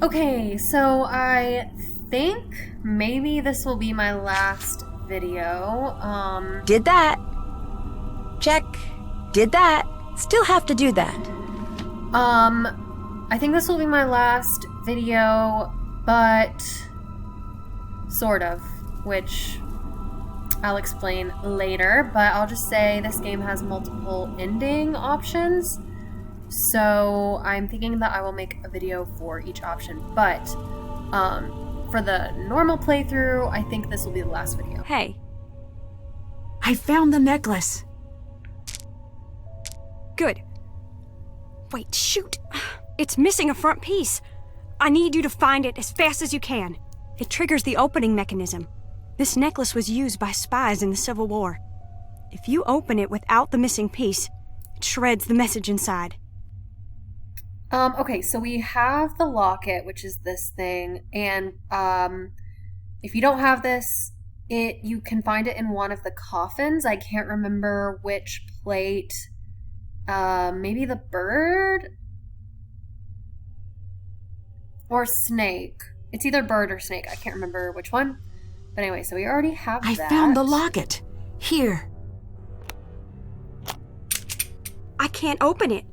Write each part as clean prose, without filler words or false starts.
Okay, so I think maybe this will be my last video. Did that. Check. Did that. Still have to do that. I think this will be my last video, but sort of, which I'll explain later, but I'll just say this game has multiple ending options. So I'm thinking that I will make a video for each option, but for the normal playthrough, I think this will be the last video. Hey. I found the necklace. Good. Wait, shoot. It's missing a front piece. I need you to find it as fast as you can. It triggers the opening mechanism. This necklace was used by spies in the Civil War. If you open it without the missing piece, it shreds the message inside. Okay, so we have the locket, which is this thing, and if you don't have this, you can find it in one of the coffins. I can't remember which plate. Maybe the bird? Or snake. It's either bird or snake. I can't remember which one. But anyway, so we already have that. I found the locket. Here. I can't open it.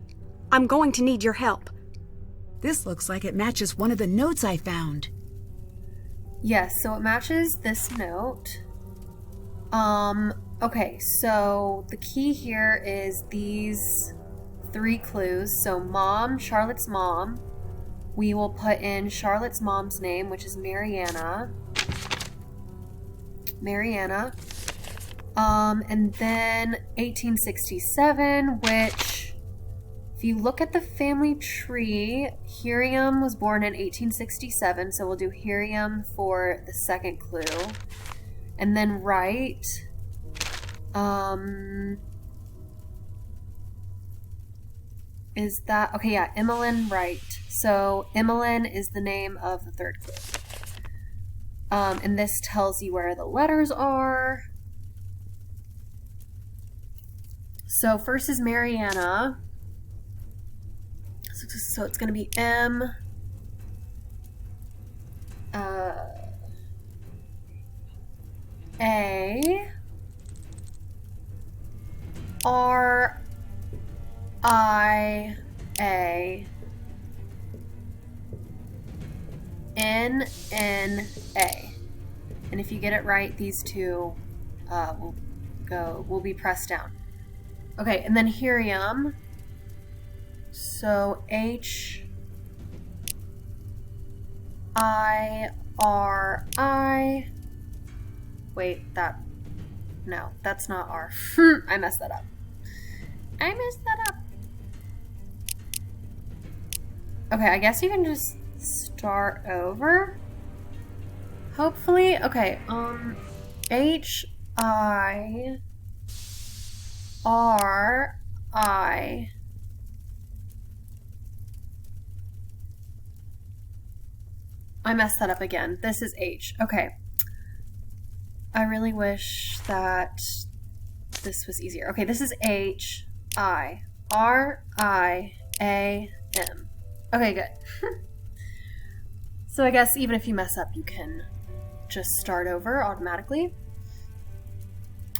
I'm going to need your help. This looks like it matches one of the notes I found. Yes, so it matches this note. Okay, so the key here is these 3 clues. So mom, Charlotte's mom. We will put in Charlotte's mom's name, which is Mariana. And then 1867, which, if you look at the family tree, Hiriam was born in 1867, so we'll do Hiriam for the second clue. And then Wright, is that, okay, yeah, Emmeline Wright. So Emmeline is the name of the third clue. And this tells you where the letters are. So first is Mariana. So it's going to be M. A. R. I. A. N. N. A. And if you get it right, these two will be pressed down. Okay, and then Hiriam. So H I R I. Wait, no, that's not R. I messed that up. Okay, I guess you can just start over. Hopefully. Okay, H I R I. I messed that up again. This is H. Okay. I really wish that this was easier. Okay, this is H I R I A M. Okay, good. So I guess even if you mess up, you can just start over automatically.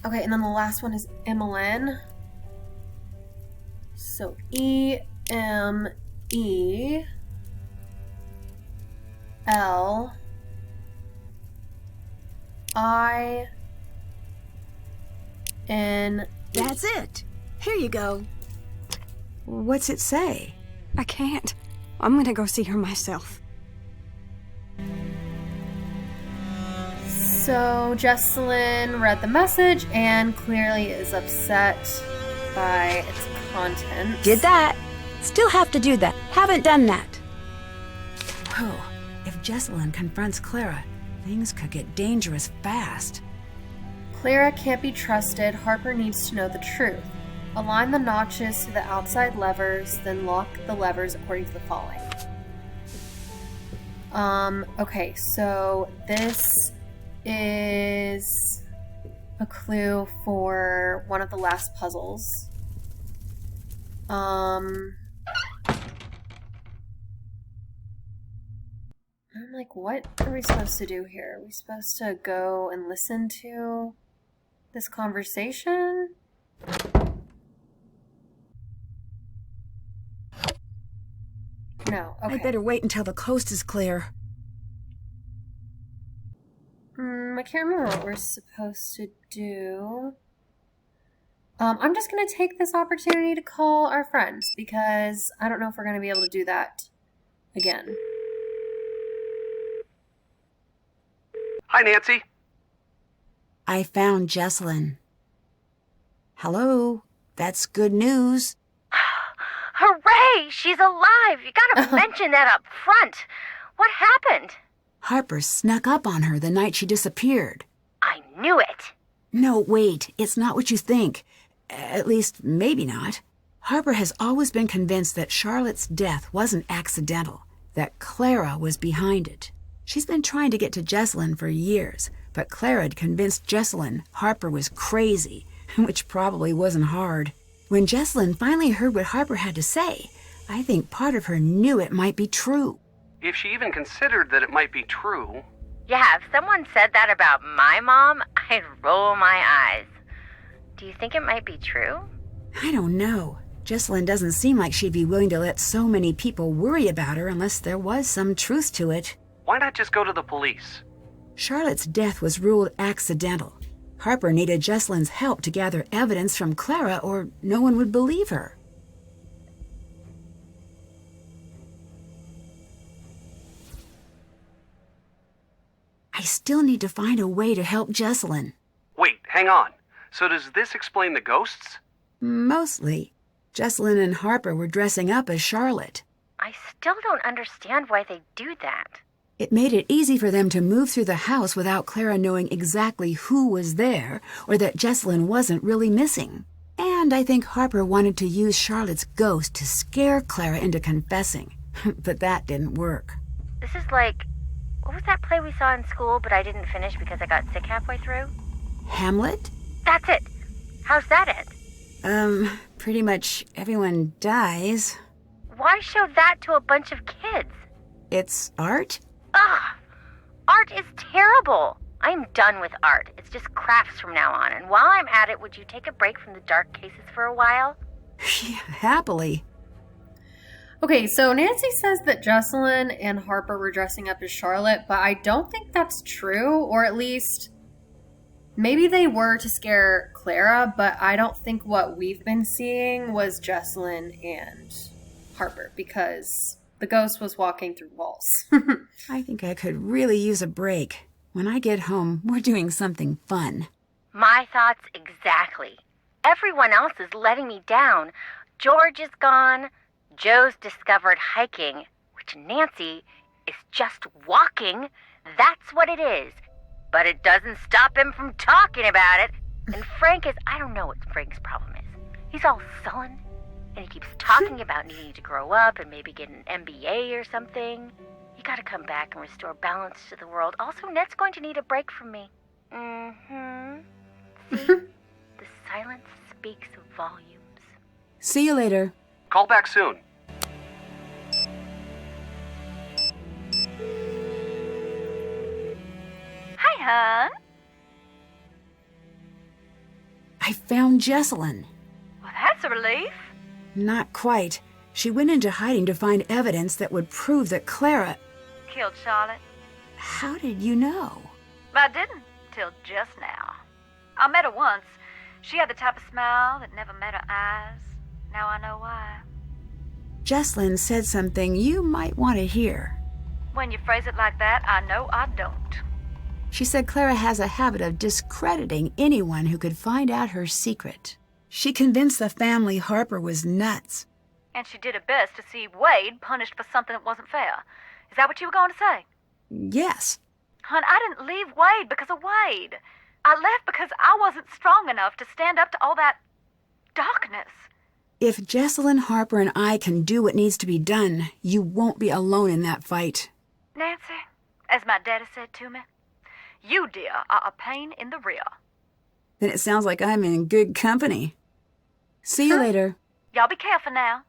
Okay, and then the last one is Emmeline. So E M E L I N. That's it. Here you go. What's it say? I can't. I'm gonna go see her myself. So Jessalyn read the message and clearly is upset by its contents. Did that. Still have to do that. Haven't done that. Whew. If Jessalyn confronts Clara, things could get dangerous fast. Clara can't be trusted. Harper needs to know the truth. Align the notches to the outside levers, then lock the levers according to the following. Okay, so this is a clue for one of the last puzzles. Like, what are we supposed to do here? Are we supposed to go and listen to this conversation? No, okay. I'd better wait until the coast is clear. I can't remember what we're supposed to do. I'm just going to take this opportunity to call our friends because I don't know if we're going to be able to do that again. Hi, Nancy. I found Jessalyn. Hello, that's good news. Hooray! She's alive! You gotta mention that up front. What happened? Harper snuck up on her the night she disappeared. I knew it. No, wait, it's not what you think. At least, maybe not. Harper has always been convinced that Charlotte's death wasn't accidental, that Clara was behind it. She's been trying to get to Jessalyn for years, but Clara had convinced Jessalyn Harper was crazy, which probably wasn't hard. When Jessalyn finally heard what Harper had to say, I think part of her knew it might be true. If she even considered that it might be true... Yeah, if someone said that about my mom, I'd roll my eyes. Do you think it might be true? I don't know. Jessalyn doesn't seem like she'd be willing to let so many people worry about her unless there was some truth to it. Why not just go to the police? Charlotte's death was ruled accidental. Harper needed Jessalyn's help to gather evidence from Clara or no one would believe her. I still need to find a way to help Jessalyn. Wait, hang on. So does this explain the ghosts? Mostly. Jessalyn and Harper were dressing up as Charlotte. I still don't understand why they do that. It made it easy for them to move through the house without Clara knowing exactly who was there or that Jessalyn wasn't really missing. And I think Harper wanted to use Charlotte's ghost to scare Clara into confessing. But that didn't work. This is like... What was that play we saw in school but I didn't finish because I got sick halfway through? Hamlet? That's it. How's that end? Pretty much everyone dies. Why show that to a bunch of kids? It's art? Ugh! Art is terrible! I'm done with art. It's just crafts from now on. And while I'm at it, would you take a break from the dark cases for a while? Happily. Okay, so Nancy says that Jessalyn and Harper were dressing up as Charlotte, but I don't think that's true, or at least maybe they were to scare Clara, but I don't think what we've been seeing was Jessalyn and Harper because the ghost was walking through walls. I think I could really use a break. When I get home, we're doing something fun. My thoughts exactly. Everyone else is letting me down. George is gone. Joe's discovered hiking, which Nancy is just walking. That's what it is. But it doesn't stop him from talking about it. And Frank is, I don't know what Frank's problem is. He's all sullen, and he keeps talking about needing to grow up and maybe get an MBA or something. You gotta come back and restore balance to the world. Also, Ned's going to need a break from me. See? The silence speaks volumes. See you later. Call back soon. Hi, hon. I found Jessalyn. Well, that's a relief. Not quite. She went into hiding to find evidence that would prove that Clara... Killed Charlotte? How did you know? I didn't, till just now. I met her once. She had the type of smile that never met her eyes. Now I know why. Jessalyn said something you might want to hear. When you phrase it like that, I know I don't. She said Clara has a habit of discrediting anyone who could find out her secret. She convinced the family Harper was nuts. And she did her best to see Wade punished for something that wasn't fair. Is that what you were going to say? Yes. Hon, I didn't leave Wade because of Wade. I left because I wasn't strong enough to stand up to all that darkness. If Jessalyn, Harper, and I can do what needs to be done, you won't be alone in that fight. Nancy, as my daddy said to me, you, dear, are a pain in the rear. Then it sounds like I'm in good company. See you later. Y'all be careful now.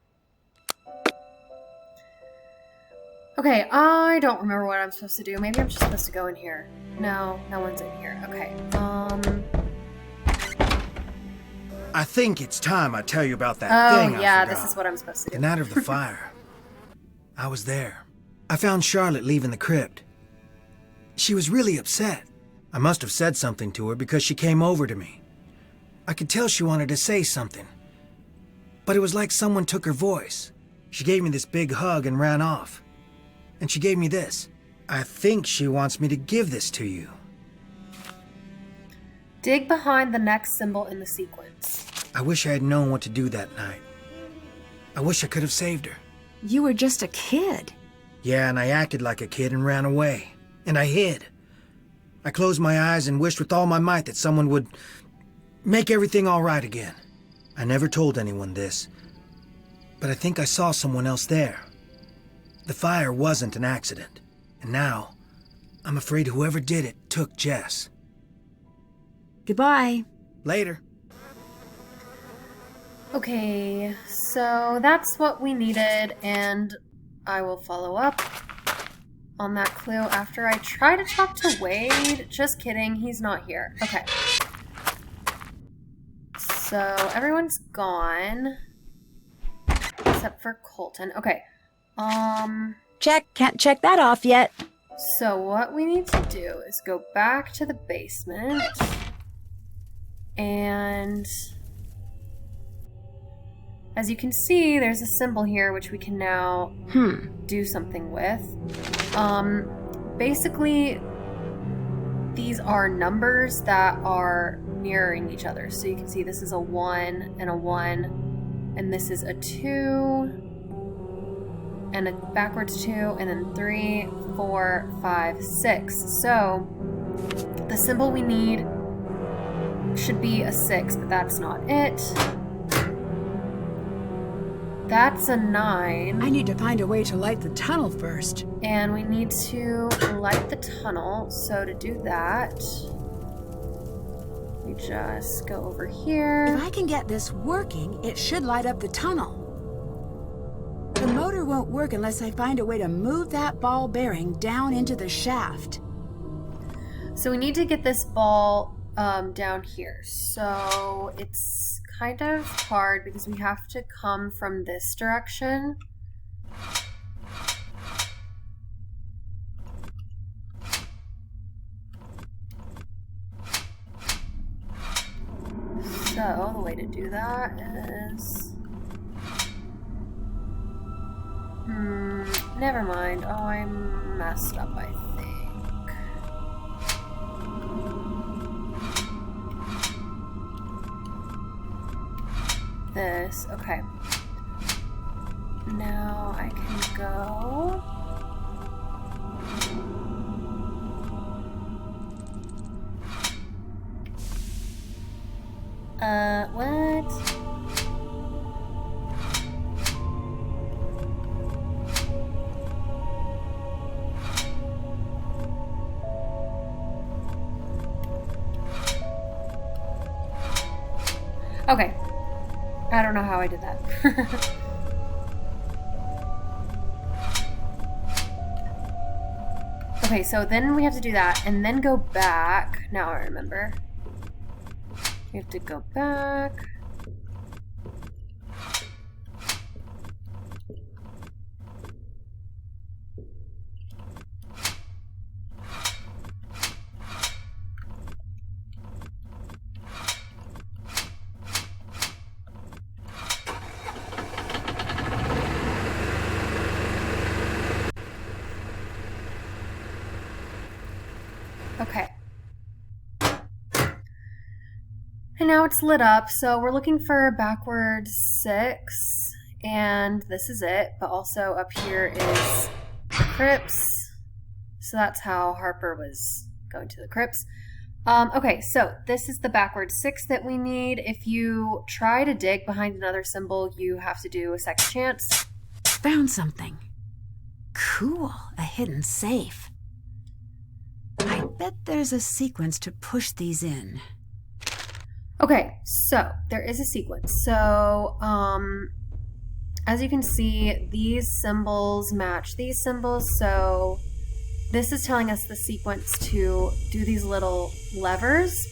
Okay, I don't remember what I'm supposed to do. Maybe I'm just supposed to go in here. No, no one's in here. Okay, I think it's time I tell you about that thing I yeah, forgot. this is what I'm supposed to do. The night of the fire. I was there. I found Charlotte leaving the crypt. She was really upset. I must have said something to her because she came over to me. I could tell she wanted to say something. But it was like someone took her voice. She gave me this big hug and ran off. And she gave me this. I think she wants me to give this to you. Dig behind the next symbol in the sequence. I wish I had known what to do that night. I wish I could have saved her. You were just a kid. Yeah, and I acted like a kid and ran away. And I hid. I closed my eyes and wished with all my might that someone would make everything all right again. I never told anyone this, but I think I saw someone else there. The fire wasn't an accident, and now I'm afraid whoever did it took Jess. Goodbye. Later. Okay, so that's what we needed, and I will follow up on that clue after I try to talk to Wade. Just kidding, he's not here. Okay. So everyone's gone except for Colton. Okay. Check. Can't check that off yet. So what we need to do is go back to the basement and as you can see, there's a symbol here which we can now do something with. Basically, these are numbers that are mirroring each other. So you can see this is a 1 and a 1, and this is a 2, and a backwards 2, and then 3, 4, 5, 6. So the symbol we need should be a 6, but that's not it. That's a 9. I need to find a way to light the tunnel first. And we need to light the tunnel. So to do that, we just go over here. If I can get this working, it should light up the tunnel. The motor won't work unless I find a way to move that ball bearing down into the shaft. So we need to get this ball down here. So it's kind of hard because we have to come from this direction. So the way to do that is... never mind. Oh, I messed up, I think. This, okay. Now I can go. What? Okay. I don't know how I did that. Okay, so then we have to do that and then go back. Now I remember. We have to go back. Okay. And now it's lit up, so we're looking for backward 6, and this is it, but also up here is the crypts. So that's how Harper was going to the crypts. Okay, so this is the backward 6 that we need. If you try to dig behind another symbol, you have to do a second chance. Found something. Cool, a hidden safe. I bet there's a sequence to push these in. Okay, so there is a sequence. So as you can see, these symbols match these symbols, so this is telling us the sequence to do these little levers.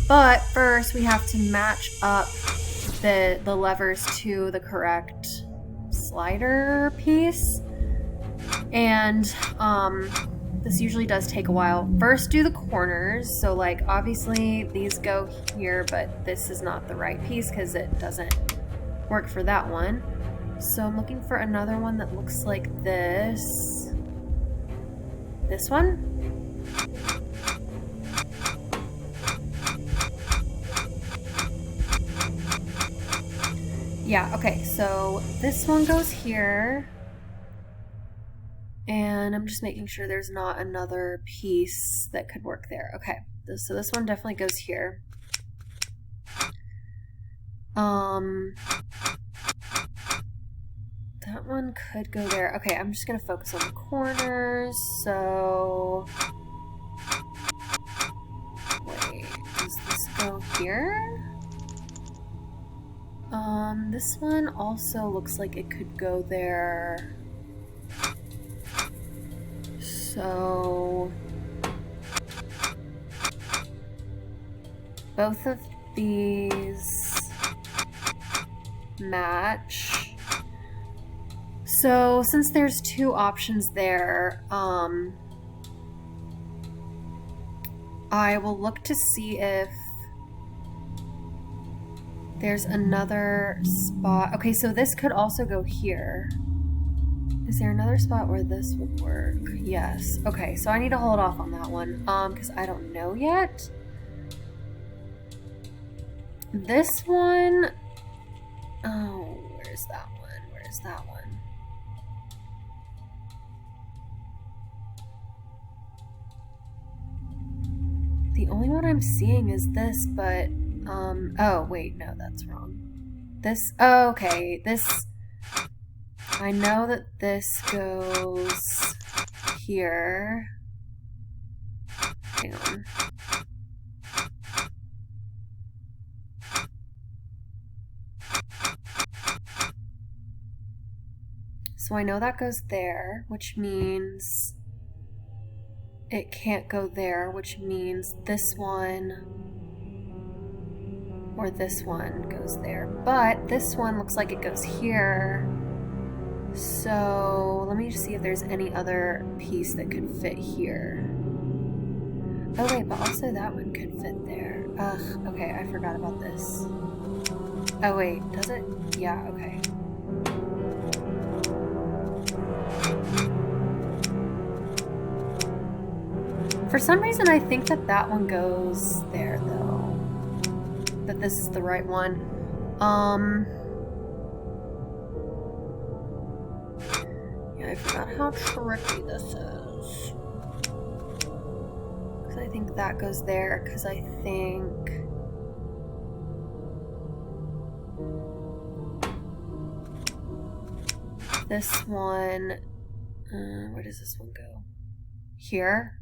But first we have to match up the levers to the correct slider piece. And this usually does take a while. First do the corners. So like obviously these go here, but this is not the right piece because it doesn't work for that one. So I'm looking for another one that looks like this. This one? Yeah, okay, so this one goes here. And I'm just making sure there's not another piece that could work there. Okay, so this one definitely goes here. That one could go there. Okay, I'm just gonna focus on the corners. So, wait, does this go here? This one also looks like it could go there. So, both of these match. So, since there's two options there, I will look to see if there's another spot. Okay, so this could also go here. Is there another spot where this would work? Yes. Okay, so I need to hold off on that one, because I don't know yet. This one... Oh, where's that one? Where's that one? The only one I'm seeing is this, but, oh, wait, no, that's wrong. This, oh, okay, this, I know that this goes here. Hang on. So I know that goes there, which means it can't go there, which means this one or this one goes there. But this one looks like it goes here. So let me just see if there's any other piece that could fit here. Oh wait, but also that one could fit there. Ugh, okay, I forgot about this. Oh wait, does it? Yeah, okay. For some reason, I think that that one goes there, though. That this is the right one. Yeah, I forgot how tricky this is. Because I think that goes there, because I think... This one... where does this one go? Here?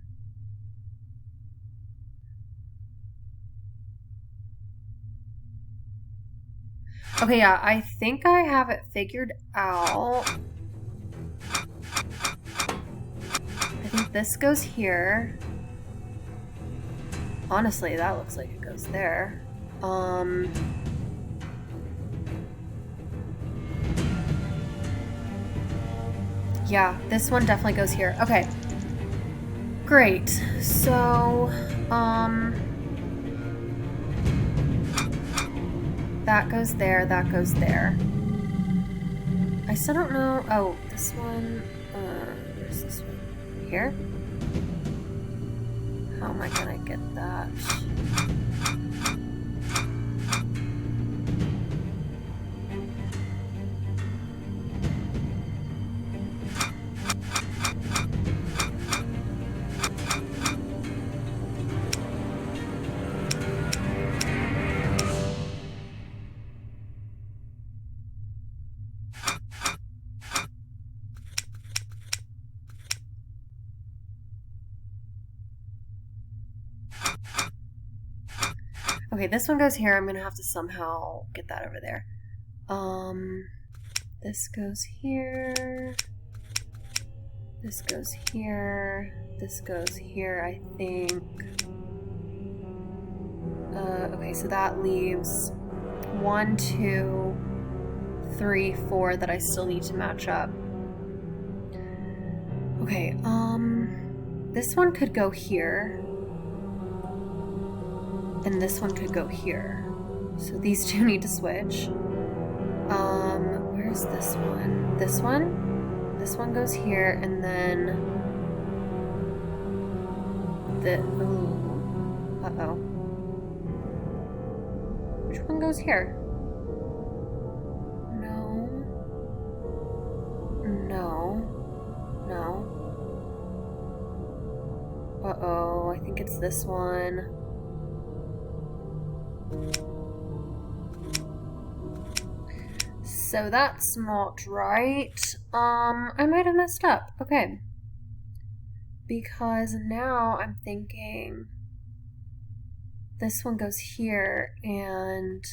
Okay, yeah, I think I have it figured out. I think this goes here. Honestly, that looks like it goes there. Yeah, this one definitely goes here. Okay. Great. So, that goes there, that goes there. I still don't know. Oh, this one. Where's this one? Here? How am I gonna get that? Okay, this one goes here. I'm gonna have to somehow get that over there. This goes here. This goes here. This goes here, I think. Okay, so that leaves 1, 2, 3, 4 that I still need to match up. Okay, this one could go here. And this one could go here. So these two need to switch. Where's this one? This one? This one goes here, and then the uh-oh. Which one goes here? No. No. No. Uh-oh, I think it's this one. So that's not right. I might have messed up. Okay. Because now I'm thinking this one goes here and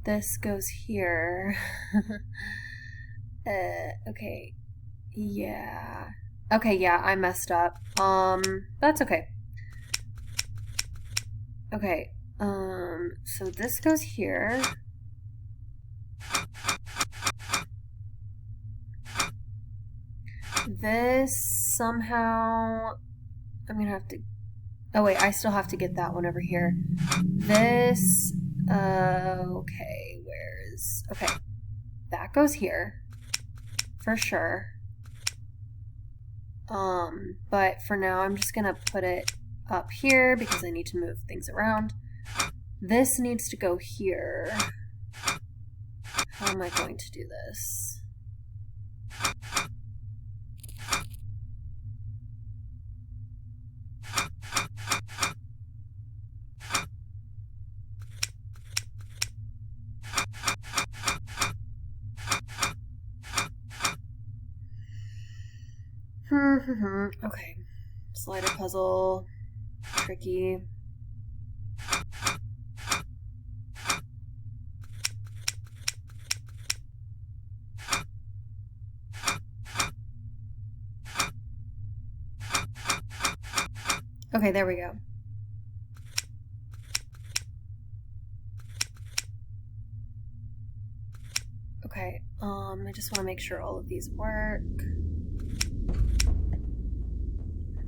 this goes here. Okay. Yeah. Okay, yeah, I messed up. That's okay. Okay. So this goes here. This somehow, I'm gonna have to, oh wait, I still have to get that one over here. This, okay, okay, that goes here, for sure. But for now, I'm just gonna put it up here because I need to move things around. This needs to go here. How am I going to do this? Okay. Slider puzzle. Tricky. Okay, there we go. Okay, I just want to make sure all of these work.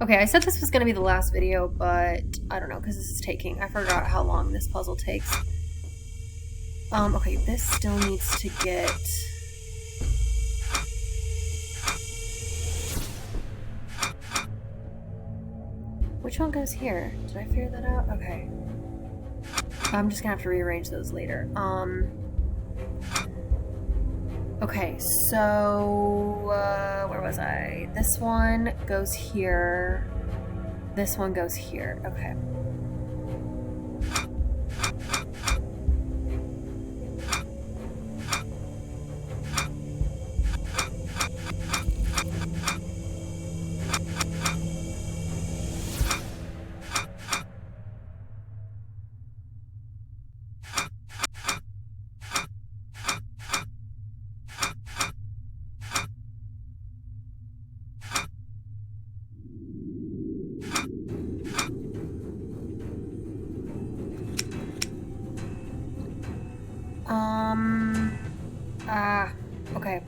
Okay, I said this was going to be the last video, but I don't know, because this is taking, I forgot how long this puzzle takes. Okay, this still needs to get... Which one goes here? Did I figure that out? Okay. I'm just gonna have to rearrange those later. Okay, so, where was I? This one goes here. This one goes here. Okay. Okay.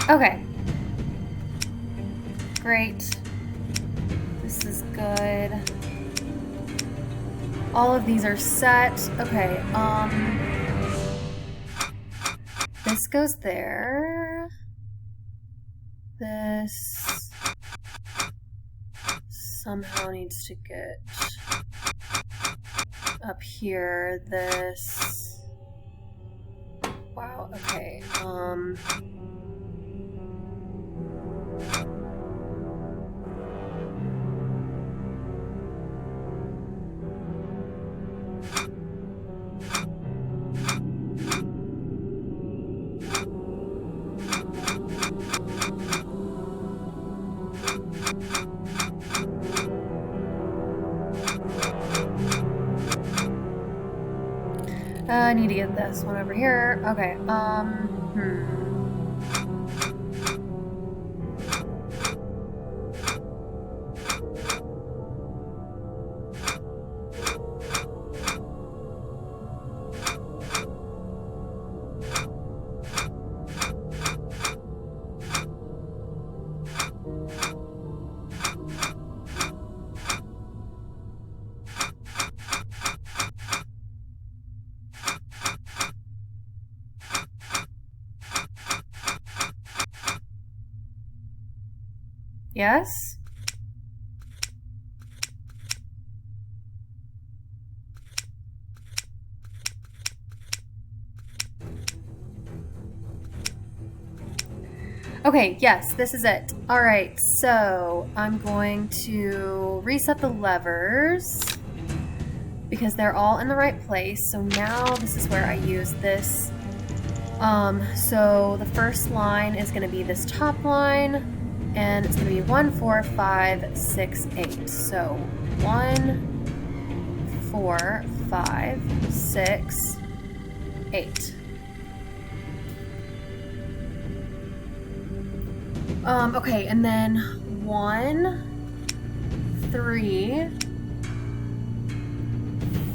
Okay. Great. This is good. All of these are set. Okay, this goes there. This somehow needs to get up here, this... Wow, okay, I need to get this one over here. Okay, yes? Okay, yes, this is it. Alright, so I'm going to reset the levers because they're all in the right place. So now this is where I use this. So the first line is going to be this top line, and it's going to be 1, 4, 5, 6, 8. So 1, 4, 5, 6, 8. Okay, and then 1, 3,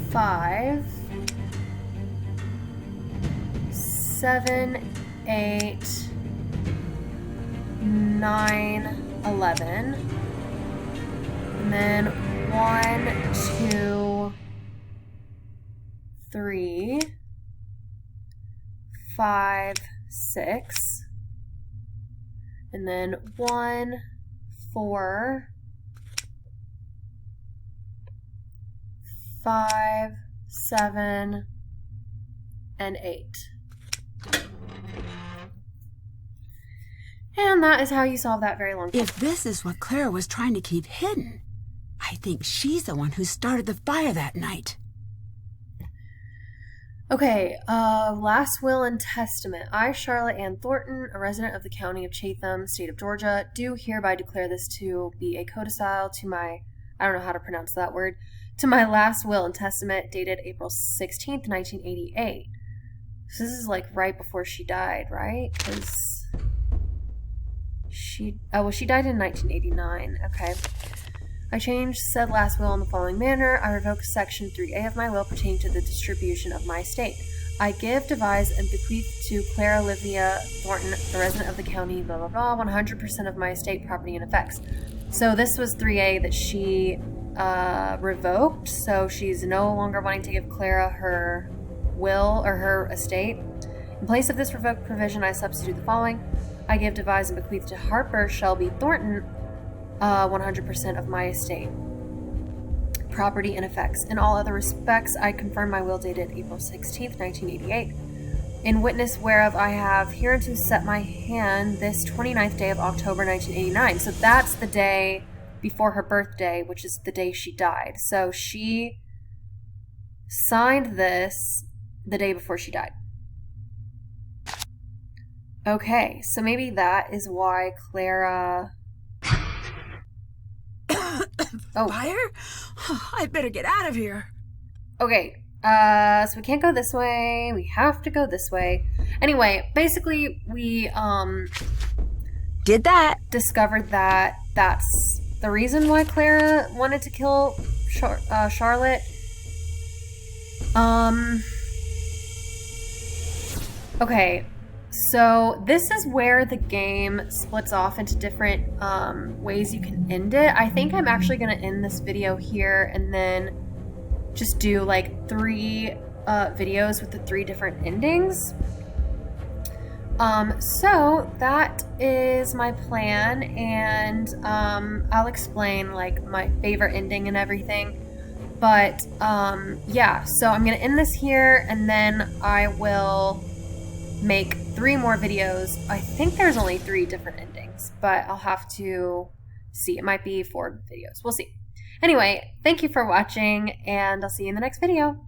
5, 7, 8, 9, 11. And then 1, 2, 3, 5, 6. And then 1, 4, 5, 7, and 8. And that is how you solve that very long puzzle. If this is what Clara was trying to keep hidden, I think she's the one who started the fire that night. Okay, last will and testament. I, Charlotte Ann Thornton, a resident of the county of Chatham, state of Georgia, do hereby declare this to be a codicil to my, I don't know how to pronounce that word, to my last will and testament dated April 16th, 1988. So this is like right before she died, right? Because she died in 1989. Okay. I changed said last will in the following manner. I revoke Section 3A of my will pertaining to the distribution of my estate. I give, devise, and bequeath to Clara Olivia Thornton, a resident of the county, blah, blah, blah, 100% of my estate, property, and effects. So this was 3A that she revoked, so she's no longer wanting to give Clara her will or her estate. In place of this revoked provision, I substitute the following. I give, devise, and bequeath to Harper Shelby Thornton 100% of my estate, property, and effects. In all other respects, I confirm my will dated April 16th, 1988. In witness whereof I have hereunto set my hand this 29th day of October, 1989. So that's the day before her birthday, which is the day she died. So she signed this the day before she died. Okay, so maybe that is why Clara... Oh. Fire? I better get out of here. Okay, so we can't go this way. We have to go this way. Anyway, basically, we, Did that. discovered that that's the reason why Clara wanted to kill Charlotte. Okay, so this is where the game splits off into different ways you can end it. I think I'm actually going to end this video here and then just do like 3 videos with the 3 different endings. So that is my plan, and I'll explain like my favorite ending and everything. But yeah, so I'm gonna end this here, and then I will make 3 more videos. I think there's only 3 different endings, but I'll have to see. It might be 4 videos. We'll see. Anyway, thank you for watching, and I'll see you in the next video.